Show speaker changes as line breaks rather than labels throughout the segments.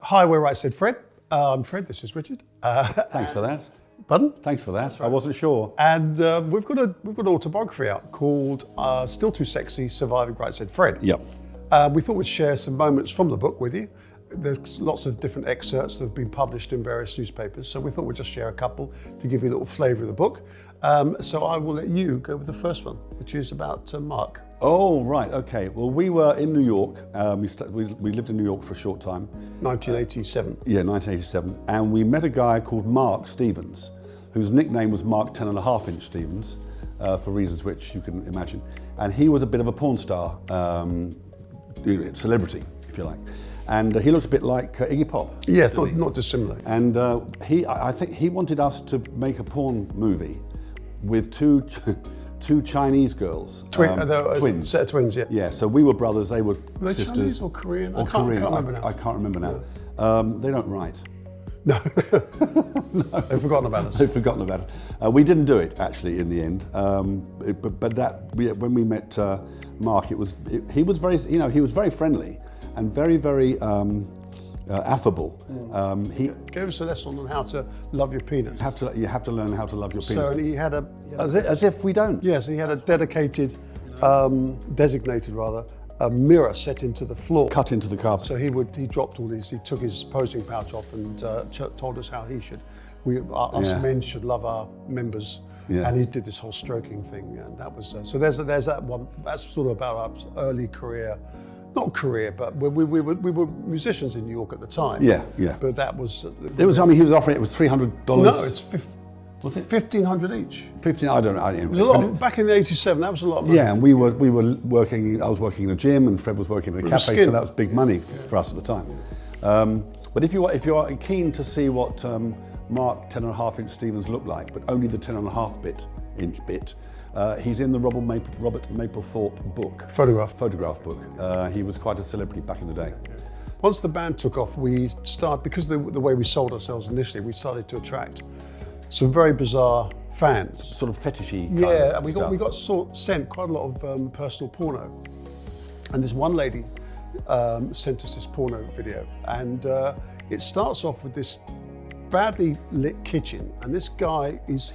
Hi, we're Right Said Fred. I'm Fred, this is Richard.
Thanks for that.
Pardon?
Thanks for that. Right. I wasn't sure.
And we've got an autobiography out called Still Too Sexy, Surviving Right Said Fred.
Yep.
We thought we'd share some moments from the book with you. There's lots of different excerpts that have been published in various newspapers, so we thought we'd just share a couple to give you a little flavour of the book. So I will let you go with the first one, which is about Mark.
Oh, right, okay. Well, we were in New York. We lived in New York for a short time.
1987.
Yeah, 1987. And we met a guy called Mark Stevens, whose nickname was Mark 10.5-inch Stevens, for reasons which you can imagine. And he was a bit of a porn star, celebrity, if you like. And he looked a bit like Iggy Pop.
Yes, not dissimilar.
And I think he wanted us to make a porn movie with two Chinese girls.
Twins. Set of twins, yeah.
Yeah, so we were brothers, they were
they
sisters.
Chinese or Korean?
Or
I can't remember now.
I can't remember now.
Yeah.
They don't write.
No. No. They've forgotten about us.
They've forgotten about it. We didn't do it, actually, in the end. When we met Mark, he was very friendly and very, very affable.
He gave us a lesson on how to love your penis.
You have to learn how to love your penis.
So he had
as if we don't.
Yes, he had a designated a mirror set into the floor.
Cut into the carpet.
So he dropped all these, he took his posing pouch off and told us how us men should love our members. Yeah. And he did this whole stroking thing, and that was, so there's that one, that's sort of about our early career. Not career, but we were musicians in New York at the time.
Yeah, yeah.
But that was...
he was offering, it was $300.
No, it's $1,500 each.
15. I don't know.
It was a lot. Back in the '87, that was a lot of money.
Yeah, and we were working. I was working in a gym, and Fred was working in a cafe, so that was big money for us at the time. But if you are keen to see what Mark 10.5-inch Stevens looked like, but only the 10.5-inch bit. He's in the Robert Mapplethorpe book. Photograph book. He was quite a celebrity back in the day.
Once the band took off, we started, because of the way we sold ourselves initially, we started to attract some very bizarre fans.
Sort of fetishy kind
of
stuff.
we got sent quite a lot of personal porno. And this one lady sent us this porno video. And it starts off with this badly lit kitchen. And this guy, he's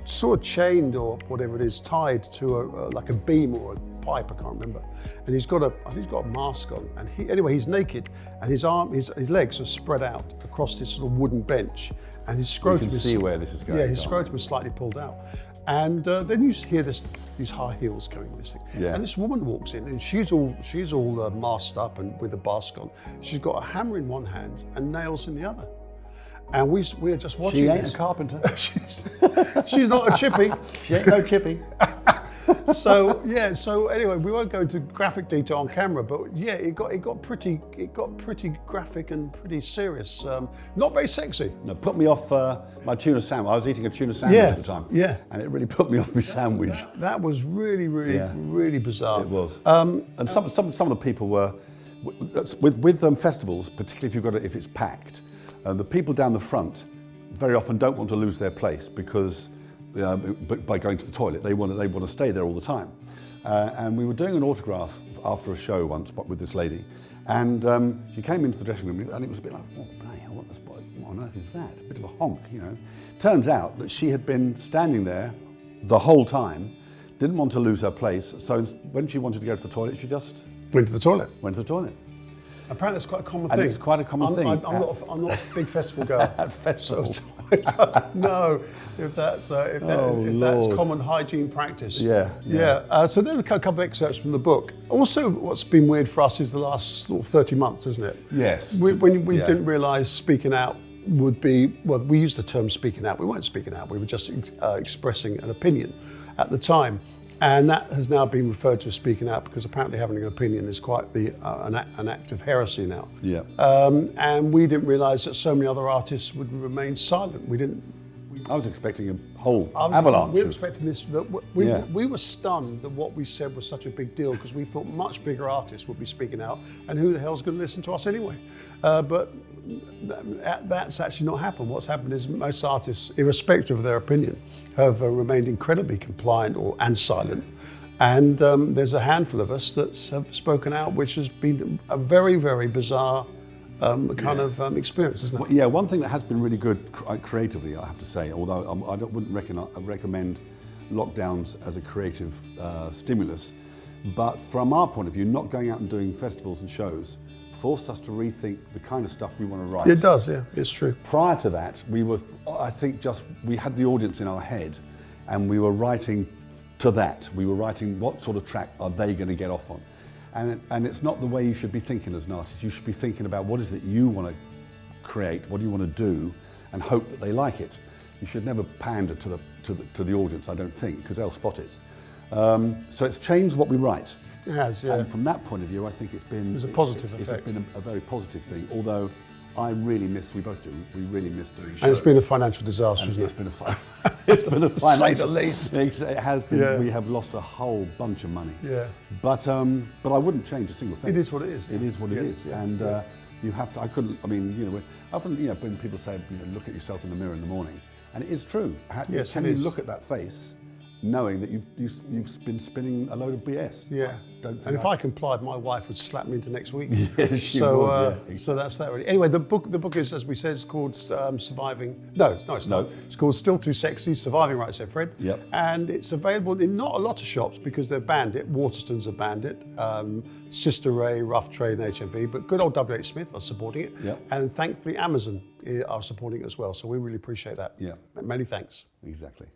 sort of chained or whatever it is, tied to like a beam or a pipe, I can't remember. And he's got a mask on. And he's naked, and his legs are spread out across this sort of wooden bench. And his scrotum
see where this is going.
Yeah, his scrotum is slightly pulled out. And then you hear these high heels coming with this thing. Yeah. And this woman walks in, and she's all masked up and with a mask on. She's got a hammer in one hand and nails in the other. And we're just watching.
She ain't a carpenter.
She's not a chippy.
She ain't no chippy.
So anyway, we won't go into graphic detail on camera, but yeah, it got pretty graphic and pretty serious. Not very sexy.
No, put me off my tuna sandwich. I was eating a tuna sandwich at the time.
Yeah.
And it really put me off my sandwich.
That was really bizarre.
It was. And some of the people were with festivals, particularly if it's packed. The people down the front very often don't want to lose their place because by going to the toilet, they want to stay there all the time. And we were doing an autograph after a show once with this lady, and she came into the dressing room, and it was a bit like, oh, what on earth is that? A bit of a honk, you know. Turns out that she had been standing there the whole time, didn't want to lose her place, so when she wanted to go to the toilet, she just
went to the toilet. Apparently, it's quite a common thing.
It's quite a common thing.
I'm not a big festival goer.
At festivals.
So I don't know if that's common hygiene practice.
Yeah.
So there's a couple of excerpts from the book. Also, what's been weird for us is the last sort of 30 months, isn't it?
Yes.
We didn't realise speaking out would be, well, we used the term speaking out. We weren't speaking out. We were just expressing an opinion at the time. And that has now been referred to as speaking out because apparently having an opinion is quite an act of heresy now.
Yeah.
And we didn't realise that so many other artists would remain silent.
I was expecting a whole avalanche.
We were expecting this. We were stunned that what we said was such a big deal because we thought much bigger artists would be speaking out, and who the hell's going to listen to us anyway? But that's actually not happened. What's happened is most artists, irrespective of their opinion, have remained incredibly compliant and silent. And there's a handful of us that have spoken out, which has been a very, very bizarre kind of experience, isn't it?
Well, yeah, one thing that has been really good creatively, I have to say, although I wouldn't recommend lockdowns as a creative stimulus, but from our point of view, not going out and doing festivals and shows forced us to rethink the kind of stuff we want to write.
It does, yeah, it's true.
Prior to that, we had the audience in our head, and we were writing to that. We were writing what sort of track are they going to get off on. And it's not the way you should be thinking as an artist. You should be thinking about what is it you want to create, what do you want to do, and hope that they like it. You should never pander to the audience, I don't think, because they'll spot it. So it's changed what we write.
It has, yeah.
And from that point of view, I think it's been
a positive effect.
It's been a very positive thing. Although I really miss, we both do, we really miss doing shows.
And it's been a financial disaster, isn't it?
It's been a financial,
to say the least.
It has been.
Yeah.
We have lost a whole bunch of money.
Yeah.
But I wouldn't change a single thing.
It is what it is.
It is what it is.
Yeah.
And you have to. I couldn't. I mean, often when people say, look at yourself in the mirror in the morning, and it is true.
Yes,
can
it
you
is.
look at that face, knowing that you've been spinning a load of BS?
Yeah. And if I complied, my wife would slap me into next week.
Yeah, she would. Yeah.
So that's that really. Anyway, the book is, as we said, it's called Surviving. No, it's not.
No.
It's called Still Too Sexy, Surviving, right, said Fred.
Yep.
And it's available in not a lot of shops because they've banned it. Waterstones have banned it. Sister Ray, Rough Trade, and HMV. But good old WH Smith are supporting it.
Yep.
And thankfully, Amazon are supporting it as well. So we really appreciate that.
Yeah.
Many thanks.
Exactly.